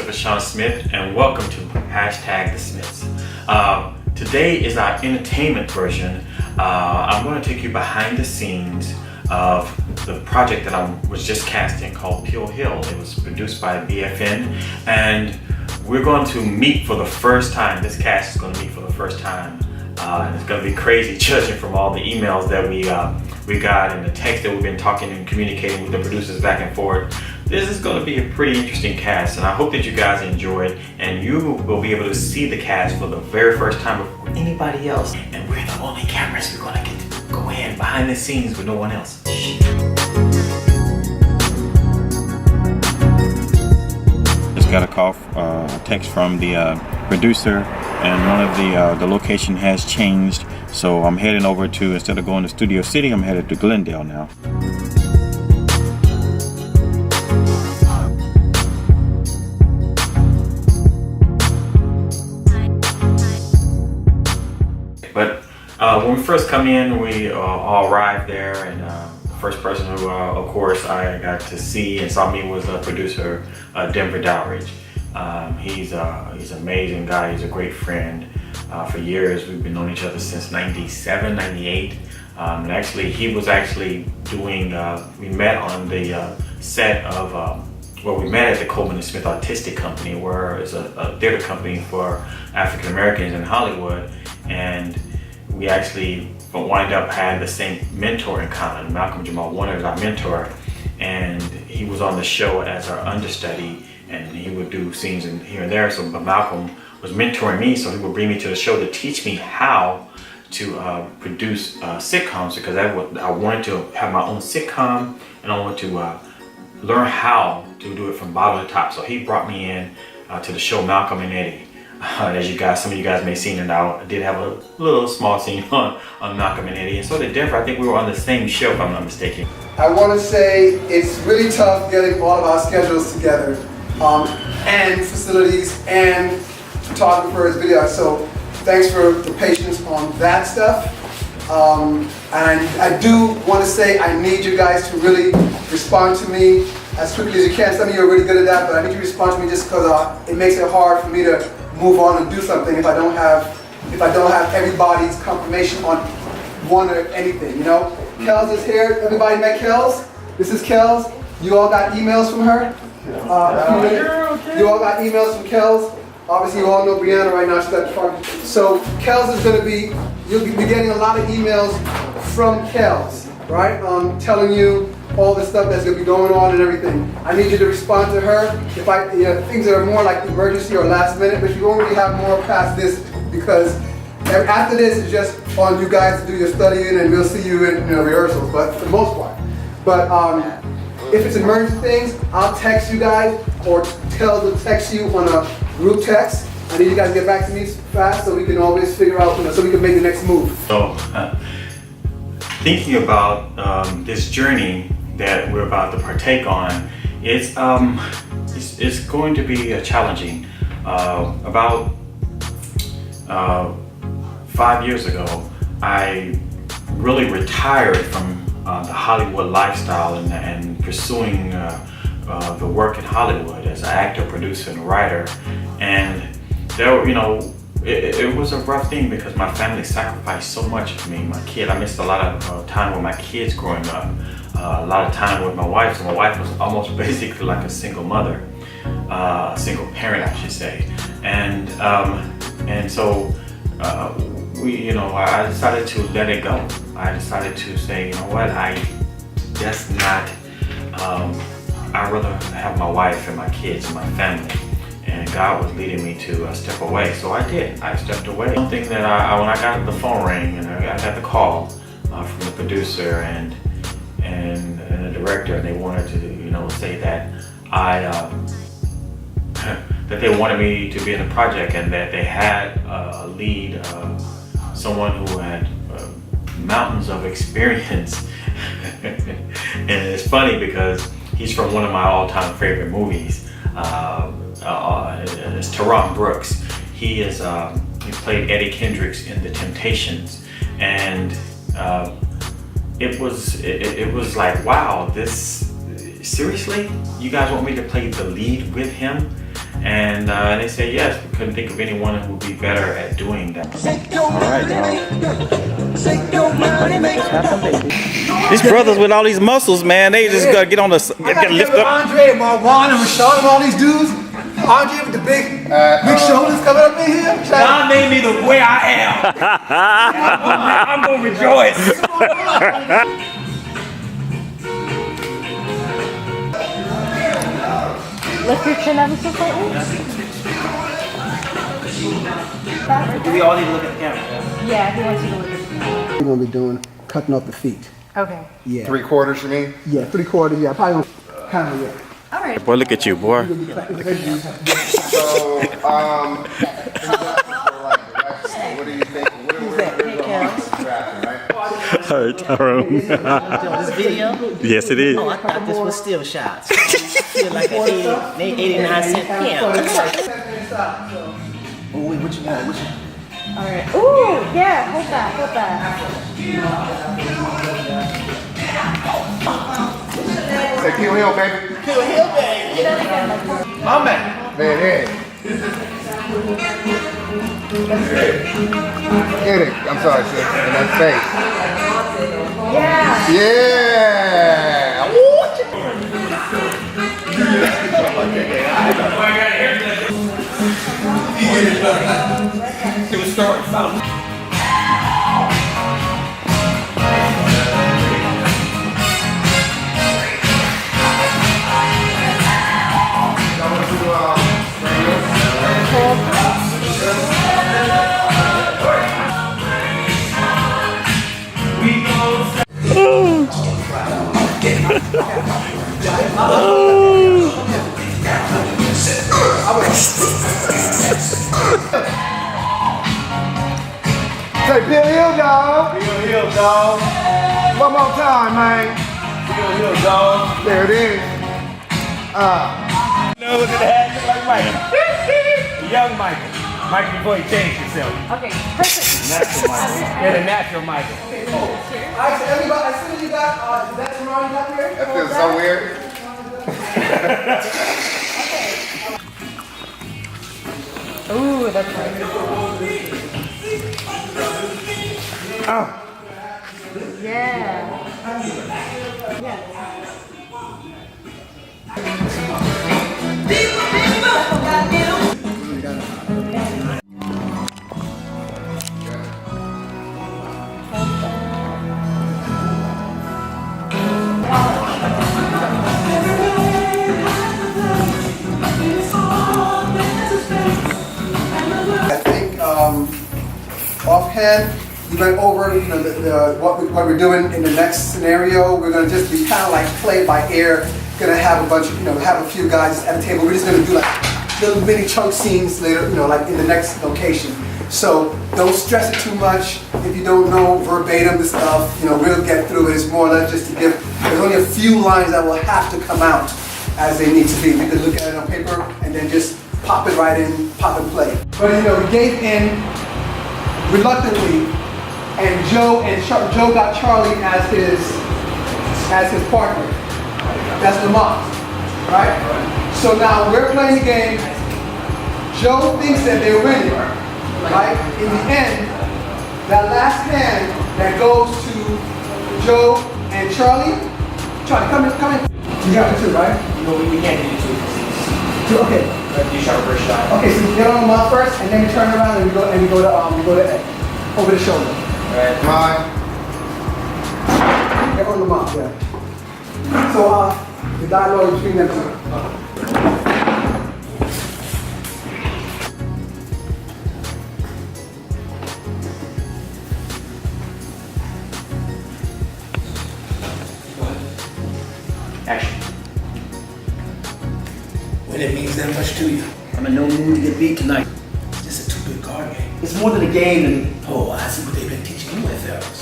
Christopher Sean Smith, and welcome to #The Smiths. Today is our entertainment version. I'm going to take you behind the scenes of the project that I was just casting called Peel Hill. It was produced by BFN, and we're going to meet for the first time. This cast is going to meet for the first time. And it's going to be crazy judging from all the emails that we got and the text that we've been talking and communicating with the producers back and forth. This is going to be a pretty interesting cast, and I hope that you guys enjoy it and you will be able to see the cast for the very first time before anybody else. And we're the only cameras. We're going to get to go in behind the scenes with no one else. Just got a call, a text from the producer, and one of the location has changed, so I'm heading over to, instead of going to Studio City, I'm headed to Glendale now. But when we first come in, we all arrived there, and the first person who, of course, I got to see and saw me was producer Denver Dowridge. He's an amazing guy. He's a great friend. For years, we've been knowing each other since '97, '98. And actually, he was actually doing, we met on the set of, well, we met at the Coleman and Smith Artistic Company, where it's a theater company for African Americans in Hollywood. And we actually wind up having the same mentor in common. Malcolm Jamal Warner is our mentor, and he was on the show as our understudy, and he would do scenes in here and there. So, but Malcolm was mentoring me, so he would bring me to the show to teach me how to produce sitcoms, because I wanted to have my own sitcom, and I wanted to learn how to do it from bottom to top. So he brought me in to the show Malcolm and Eddie. As you guys, some of you guys may have seen it now, I did have a little small scene on Malcolm and Eddie, and so did Denver. I think we were on the same show, if I'm not mistaken. I want to say it's really tough getting all of our schedules together, and facilities and photographers, videos. So thanks for the patience on that stuff. And I do want to say I need you guys to really respond to me as quickly as you can. Some of you are really good at that, but I need you to respond to me just because it makes it hard for me to move on and do something if I don't have everybody's confirmation on one or anything, you know? Kels is here. Everybody met Kels? This is Kels. You all got emails from her? You all got emails from Kels? Obviously you all know Brianna right now, she's at the front. So Kels is going to be, you'll be getting a lot of emails from Kels, right? Telling you all the stuff that's going to be going on and everything. I need you to respond to her. If things that are more like emergency or last minute, but you won't really have more past this, because after this is just on you guys to do your studying, and we'll see you in rehearsals, but for the most part. But if it's emergency things, I'll text you guys, or Kels will text you on a group text. I need you guys to get back to me fast so we can always figure out, so we can make the next move. So, thinking about this journey that we're about to partake on, it's going to be challenging. About 5 years ago, I really retired from the Hollywood lifestyle and pursuing the work in Hollywood as an actor, producer, and writer. And there, it was a rough thing because my family sacrificed so much for me. My kid, I missed a lot of time with my kids growing up, a lot of time with my wife. So my wife was almost basically like a single mother, a single parent, I should say. And so I decided to let it go. I decided to say, you know what, I'd rather have my wife and my kids and my family. And God was leading me to step away, so I did. I stepped away. Something that when I got the phone ring and I got the call from the producer and the director, and they wanted to, say that that they wanted me to be in the project, and that they had a lead, someone who had mountains of experience. And it's funny because he's from one of my all-time favorite movies. It's Teron Brooks. He played Eddie Kendricks in The Temptations, and it was like, wow, this seriously? You guys want me to play the lead with him? And they said yes. We couldn't think of anyone who would be better at doing that. All right, dog. These brothers with all these muscles, man, they just gotta get on the gotta lift up. Andre and Marwan and Rashawn and all these dudes. Andre with the big shoulders coming up in here. God made me the way I am. I'm gonna rejoice. Lift your chin ever so slightly. Do we all need to look at the camera? Yeah, he wants you to look at the We're gonna be doing cutting off the feet. Okay. Yeah. 3/4, you mean? Yeah, 3/4. Yeah, probably gonna kind of yeah. All right. Boy, look at you, boy. So, what do you think? All right, Tyrone. This video? Yes, it is. Oh, I thought this was still shots. I feel like an 89-cent pill. Oh, wait, what you want? What you All right. Ooh, yeah. Hold that. Hold that. Say Kill Hill, baby. My man. Man, hey. Hit it. I'm sorry, sis. In that face. Yeah. Yeah. It was starting. Say Kill Hill, dog. Hill, dog. One more time, man. Hill, dog. There it is. Nose in the hat, look like Michael. Young Michael. Michael before he changed himself. Okay. Perfect. Natural Michael. Yeah, the natural Michael. Alright, so everybody, as soon as you got that tomorrow you got here. That feels so weird. Ooh, that's right. Yeah. I think offhand, we went over what we're doing in the next scenario. We're gonna just be kind of like play by ear. Gonna have a bunch of have a few guys at the table. We're just gonna do like little mini chunk scenes later, like in the next location. So don't stress it too much. If you don't know verbatim the stuff, we'll get through it. It's more or less just to give. There's only a few lines that will have to come out as they need to be. We could look at it on paper and then just pop it right in, pop and play. But we gave in reluctantly, and Joe got Charlie as his partner. That's Lamont, right? So now we're playing the game. Joe thinks that they're winning, right? In the end, that last hand that goes to Joe and Charlie. Charlie, come in. You got the two, right? No, we can't do two. Two, okay. You shot first shot. Okay, so you get on Lamont first, and then we turn around and we go to Ed, over the shoulder. Alright. Mine. Get on Lamont, yeah. So the dialogue between them two. Action. When it means that much to you. I'm in no mood to get beat tonight. It's just a two-bit card game. It's more than a game than... Oh, I see what they've been teaching you with, fellas.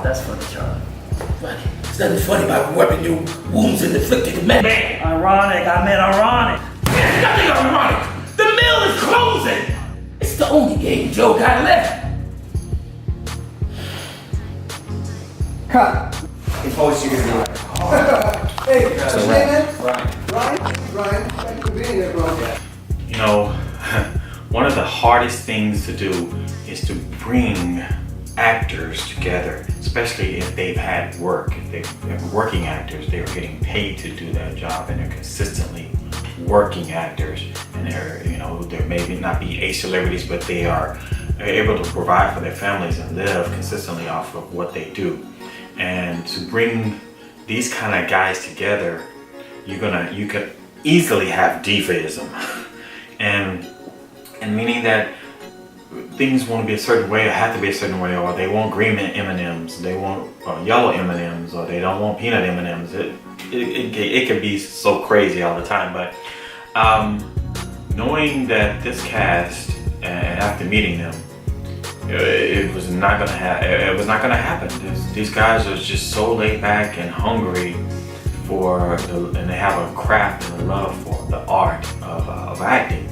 That's funny, Charlie. Funny. There's nothing funny about rubbing your wounds and inflicting a man. Ironic, I meant ironic. There's nothing ironic. The mill is closing. It's the only game Joe got left. Cut. In post, you're gonna do it. Hey, what's your name, man? Ryan. Ryan? Brian. Thank you for being here, bro. You know, one of the hardest things to do is to bring actors together, especially if they've had work. If they're working actors, they're getting paid to do that job, and they're consistently working actors, and they're, you know, they maybe not be A celebrities, but they're able to provide for their families and live consistently off of what they do. And to bring these kind of guys together, you could easily have divaism, and meaning that things want to be a certain way or have to be a certain way, or they want green M&Ms, they want yellow M&Ms, or they don't want peanut M&Ms. It can be so crazy all the time, but knowing that this cast, and after meeting them, it was not gonna happen. These guys are just so laid back and hungry and they have a craft and a love for the art of acting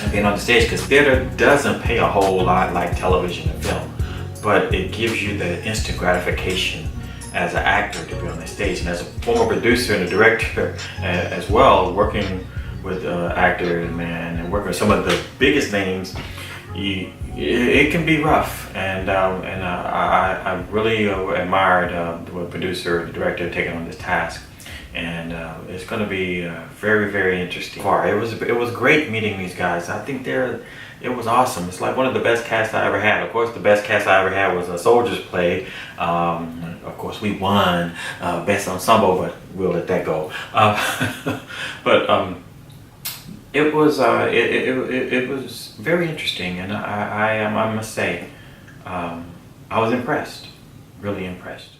and being on the stage, because theater doesn't pay a whole lot like television and film, but it gives you the instant gratification as an actor to be on the stage. And as a former producer and a director as well, working with actors, man, and working with some of the biggest names, it can be rough. And I really admired the producer, the director taking on this task. And it's going to be very, very interesting. It was great meeting these guys. I think it was awesome. It's like one of the best casts I ever had. Of course, the best cast I ever had was a Soldier's Play. Of course, we won Best Ensemble, but we'll let that go. But it was very interesting, and I must say, I was impressed, really impressed.